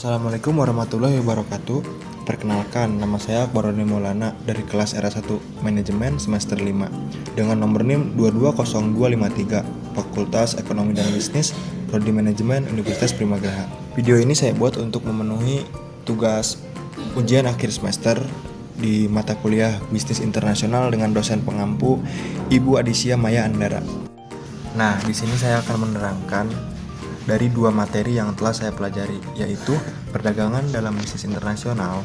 Assalamualaikum warahmatullahi wabarakatuh. Perkenalkan, nama saya Akbaroni Maulana dari kelas R1 Manajemen semester 5 dengan nomor NIM 220253, Fakultas Ekonomi dan Bisnis, Prodi Manajemen Universitas Primagraha. Video ini saya buat untuk memenuhi tugas ujian akhir semester di mata kuliah Bisnis Internasional dengan dosen pengampu Ibu Adisia Maya Andara. Nah, di sini saya akan menerangkan dari dua materi yang telah saya pelajari, yaitu perdagangan dalam bisnis internasional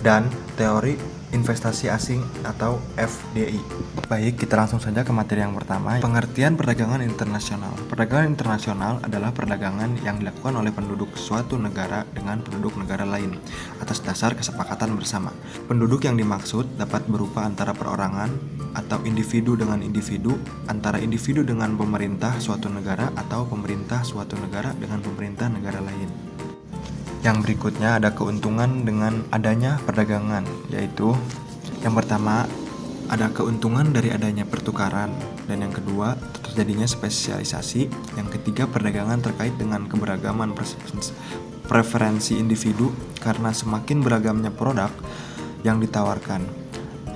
dan teori investasi asing atau FDI. Baik, kita langsung saja ke materi yang pertama. Pengertian perdagangan internasional. Perdagangan internasional adalah perdagangan yang dilakukan oleh penduduk suatu negara dengan penduduk negara lain atas dasar kesepakatan bersama. Penduduk yang dimaksud dapat berupa antara perorangan atau individu dengan individu, antara individu dengan pemerintah suatu negara, atau pemerintah suatu negara dengan pemerintah negara lain. Yang berikutnya ada keuntungan dengan adanya perdagangan, yaitu yang pertama ada keuntungan dari adanya pertukaran, dan yang kedua terjadinya spesialisasi, yang ketiga perdagangan terkait dengan keberagaman preferensi individu karena semakin beragamnya produk yang ditawarkan.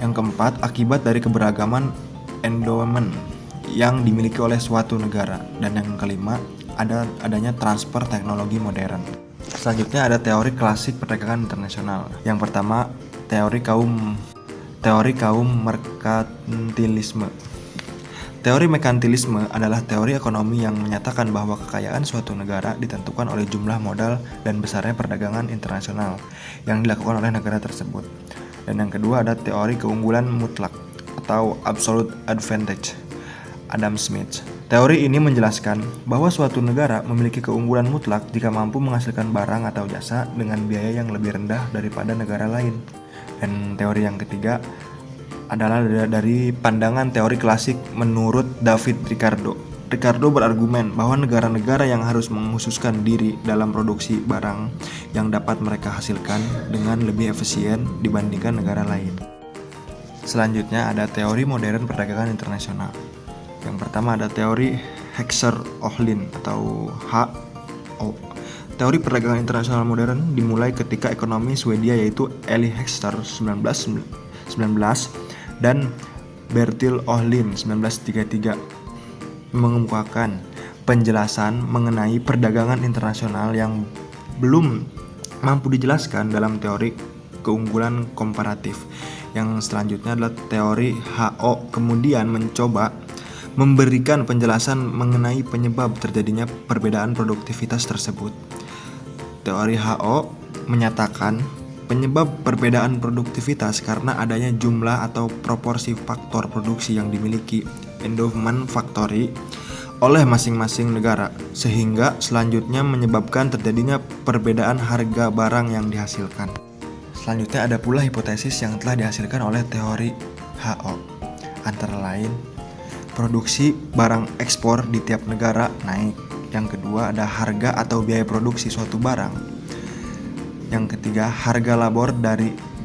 Yang keempat, akibat dari keberagaman endowment yang dimiliki oleh suatu negara. Dan yang kelima, adanya transfer teknologi modern. Selanjutnya ada teori klasik perdagangan internasional. Yang pertama, teori kaum merkantilisme. Teori merkantilisme adalah teori ekonomi yang menyatakan bahwa kekayaan suatu negara ditentukan oleh jumlah modal dan besarnya perdagangan internasional yang dilakukan oleh negara tersebut. Dan yang kedua ada teori keunggulan mutlak atau absolute advantage, Adam Smith. Teori ini menjelaskan bahwa suatu negara memiliki keunggulan mutlak jika mampu menghasilkan barang atau jasa dengan biaya yang lebih rendah daripada negara lain. Dan teori yang ketiga adalah dari pandangan teori klasik menurut David Ricardo. Ricardo berargumen bahwa negara-negara yang harus mengkhususkan diri dalam produksi barang yang dapat mereka hasilkan dengan lebih efisien dibandingkan negara lain. Selanjutnya ada teori modern perdagangan internasional. Yang pertama ada teori Hexer-Ohlin atau HO. Teori perdagangan internasional modern dimulai ketika ekonomi Swedia yaitu Eli Hexer 1919 dan Bertil Ohlin 1933 mengemukakan penjelasan mengenai perdagangan internasional yang belum mampu dijelaskan dalam teori keunggulan komparatif. Yang selanjutnya adalah teori HO, kemudian mencoba memberikan penjelasan mengenai penyebab terjadinya perbedaan produktivitas tersebut. Teori HO menyatakan penyebab perbedaan produktivitas karena adanya jumlah atau proporsi faktor produksi yang dimiliki endowment factory oleh masing-masing negara, sehingga selanjutnya menyebabkan terjadinya perbedaan harga barang yang dihasilkan. Selanjutnya ada pula hipotesis yang telah dihasilkan oleh teori HO, antara lain produksi barang ekspor di tiap negara naik. Yang kedua ada harga atau biaya produksi suatu barang. Yang ketiga, harga labor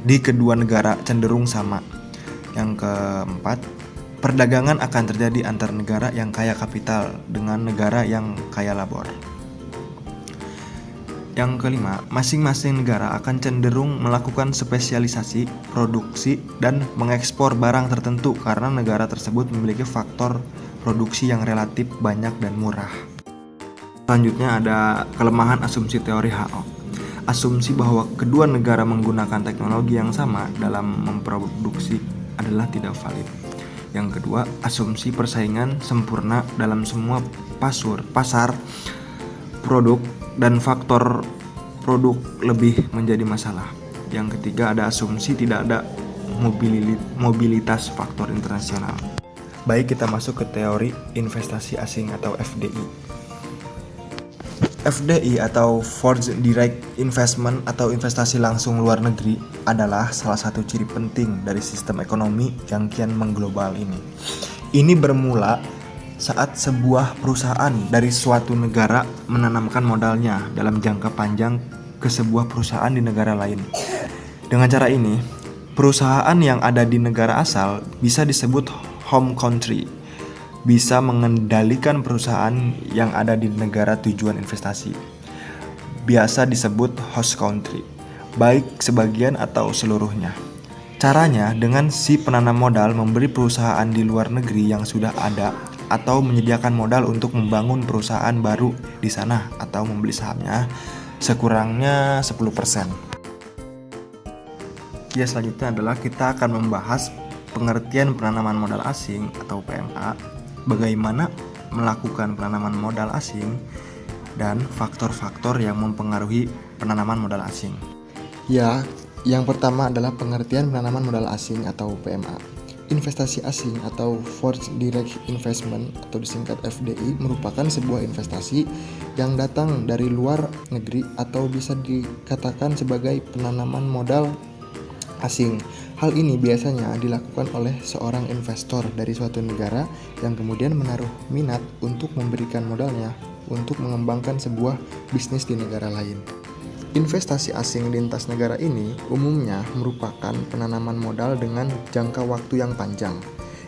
di kedua negara cenderung sama. Yang keempat, perdagangan akan terjadi antar negara yang kaya kapital dengan negara yang kaya labor. Yang kelima, masing-masing negara akan cenderung melakukan spesialisasi, produksi, dan mengekspor barang tertentu karena negara tersebut memiliki faktor produksi yang relatif banyak dan murah. Selanjutnya ada kelemahan asumsi teori HO. Asumsi bahwa kedua negara menggunakan teknologi yang sama dalam memproduksi adalah tidak valid. Yang kedua, asumsi persaingan sempurna dalam semua pasar produk dan faktor produk lebih menjadi masalah. Yang ketiga ada asumsi tidak ada mobilitas faktor internasional. Baik, kita masuk ke teori investasi asing atau FDI. FDI atau Foreign Direct Investment atau investasi langsung luar negeri adalah salah satu ciri penting dari sistem ekonomi yang kian mengglobal ini. Ini bermula saat sebuah perusahaan dari suatu negara menanamkan modalnya dalam jangka panjang ke sebuah perusahaan di negara lain. Dengan cara ini, perusahaan yang ada di negara asal bisa disebut home country, bisa mengendalikan perusahaan yang ada di negara tujuan investasi. biasa disebut host country, baik sebagian atau seluruhnya. Caranya dengan si penanam modal memberi perusahaan di luar negeri yang sudah ada atau menyediakan modal untuk membangun perusahaan baru di sana atau membeli sahamnya sekurangnya 10%. Ya, selanjutnya adalah kita akan membahas pengertian penanaman modal asing atau PMA, bagaimana melakukan penanaman modal asing, dan faktor-faktor yang mempengaruhi penanaman modal asing. Ya, yang pertama adalah pengertian penanaman modal asing atau PMA. Investasi asing atau Foreign Direct Investment atau disingkat FDI merupakan sebuah investasi yang datang dari luar negeri atau bisa dikatakan sebagai penanaman modal asing. Hal ini biasanya dilakukan oleh seorang investor dari suatu negara yang kemudian menaruh minat untuk memberikan modalnya untuk mengembangkan sebuah bisnis di negara lain. Investasi asing lintas negara ini umumnya merupakan penanaman modal dengan jangka waktu yang panjang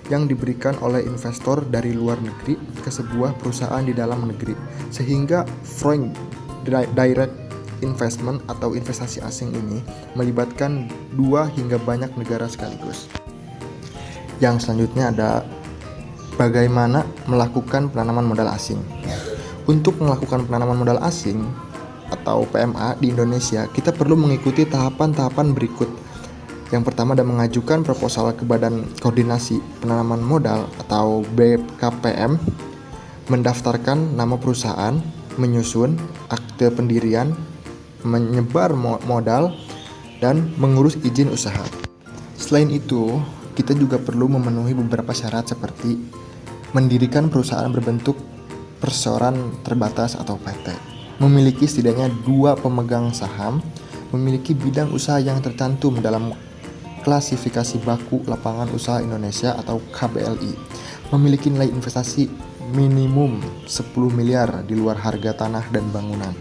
yang diberikan oleh investor dari luar negeri ke sebuah perusahaan di dalam negeri, sehingga foreign direct investment atau investasi asing ini melibatkan 2 hingga banyak negara sekaligus. Yang selanjutnya ada bagaimana melakukan penanaman modal asing. Untuk melakukan penanaman modal asing atau PMA di Indonesia, kita perlu mengikuti tahapan-tahapan berikut. Yang pertama ada mengajukan proposal ke Badan Koordinasi Penanaman Modal atau BKPM, mendaftarkan nama perusahaan, menyusun akte pendirian, menyebar modal, dan mengurus izin usaha. Selain itu, kita juga perlu memenuhi beberapa syarat seperti mendirikan perusahaan berbentuk perseroan terbatas atau PT, memiliki setidaknya 2 pemegang saham, memiliki bidang usaha yang tercantum dalam klasifikasi baku lapangan usaha Indonesia atau KBLI, memiliki nilai investasi minimum 10 miliar di luar harga tanah dan bangunan,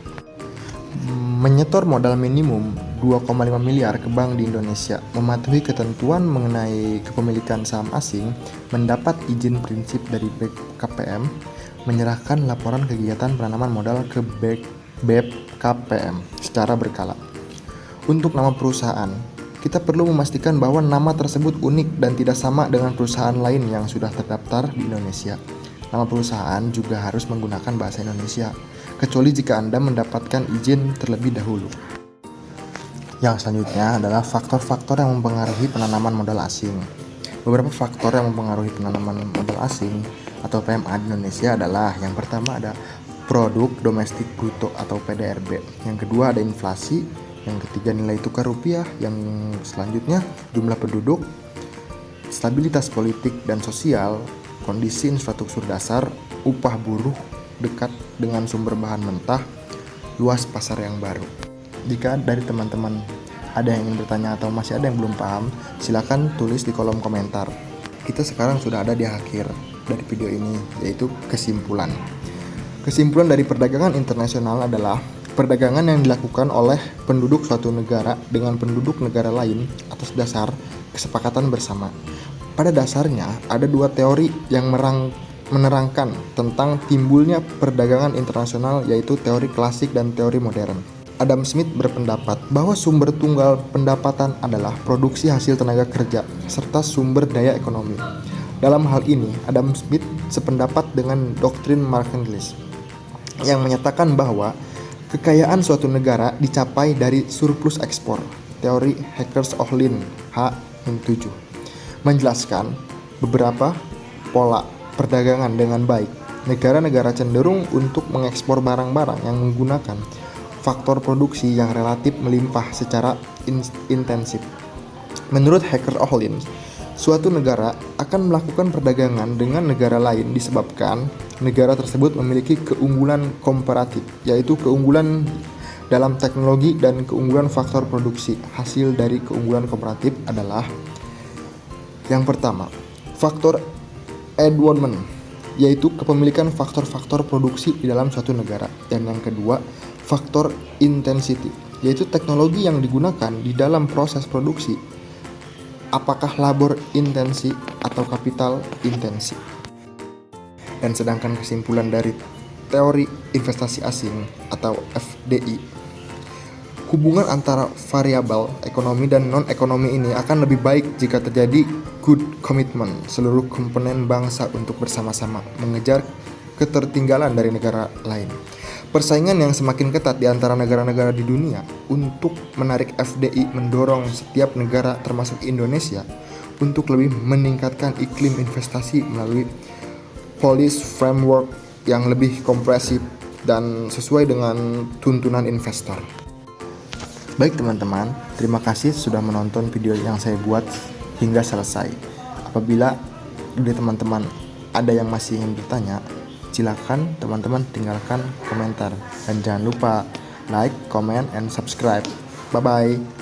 menyetor modal minimum 2,5 miliar ke bank di Indonesia, mematuhi ketentuan mengenai kepemilikan saham asing, mendapat izin prinsip dari BKPM, menyerahkan laporan kegiatan penanaman modal ke BKPM secara berkala. Untuk nama perusahaan, kita perlu memastikan bahwa nama tersebut unik dan tidak sama dengan perusahaan lain yang sudah terdaftar di Indonesia. Nama perusahaan juga harus menggunakan bahasa Indonesia, kecuali jika Anda mendapatkan izin terlebih dahulu. Yang selanjutnya adalah faktor-faktor yang mempengaruhi penanaman modal asing. Beberapa faktor yang mempengaruhi penanaman modal asing atau PMA di Indonesia adalah yang pertama ada produk domestik bruto atau PDRB, yang kedua ada inflasi, yang ketiga nilai tukar rupiah, yang selanjutnya jumlah penduduk, stabilitas politik dan sosial, kondisi infrastruktur dasar, upah buruh dekat dengan sumber bahan mentah, luas pasar yang baru. Jika dari teman-teman ada yang ingin bertanya atau masih ada yang belum paham, silakan tulis di kolom komentar. Kita sekarang sudah ada di akhir dari video ini, yaitu kesimpulan. Kesimpulan dari perdagangan internasional adalah perdagangan yang dilakukan oleh penduduk suatu negara dengan penduduk negara lain atas dasar kesepakatan bersama. Pada dasarnya ada 2 teori yang menerangkan tentang timbulnya perdagangan internasional, yaitu teori klasik dan teori modern. Adam Smith berpendapat bahwa sumber tunggal pendapatan adalah produksi hasil tenaga kerja serta sumber daya ekonomi. Dalam hal ini, Adam Smith sependapat dengan doktrin marketplace yang menyatakan bahwa kekayaan suatu negara dicapai dari surplus ekspor. Teori Hackers-Ohlin H7 menjelaskan beberapa pola perdagangan dengan baik. Negara-negara cenderung untuk mengekspor barang-barang yang menggunakan faktor produksi yang relatif melimpah secara intensif. Menurut Hackers-Ohlin, suatu negara akan melakukan perdagangan dengan negara lain disebabkan negara tersebut memiliki keunggulan komparatif, yaitu keunggulan dalam teknologi dan keunggulan faktor produksi. Hasil dari keunggulan komparatif adalah yang pertama, faktor endowment, yaitu kepemilikan faktor-faktor produksi di dalam suatu negara. Dan yang kedua, faktor intensity, yaitu teknologi yang digunakan di dalam proses produksi, apakah labor intensi atau kapital intensi. Dan sedangkan kesimpulan dari teori investasi asing atau FDI Hubungan antara variabel ekonomi dan non-ekonomi ini akan lebih baik jika terjadi good commitment seluruh komponen bangsa untuk bersama-sama mengejar ketertinggalan dari negara lain. Persaingan yang semakin ketat di antara negara-negara di dunia untuk menarik FDI mendorong setiap negara termasuk Indonesia untuk lebih meningkatkan iklim investasi melalui policy framework yang lebih komprehensif dan sesuai dengan tuntunan investor. Baik teman-teman, terima kasih sudah menonton video yang saya buat hingga selesai. Apabila dari teman-teman ada yang masih ingin bertanya, silakan teman-teman tinggalkan komentar. Dan jangan lupa like, comment, and subscribe. Bye-bye.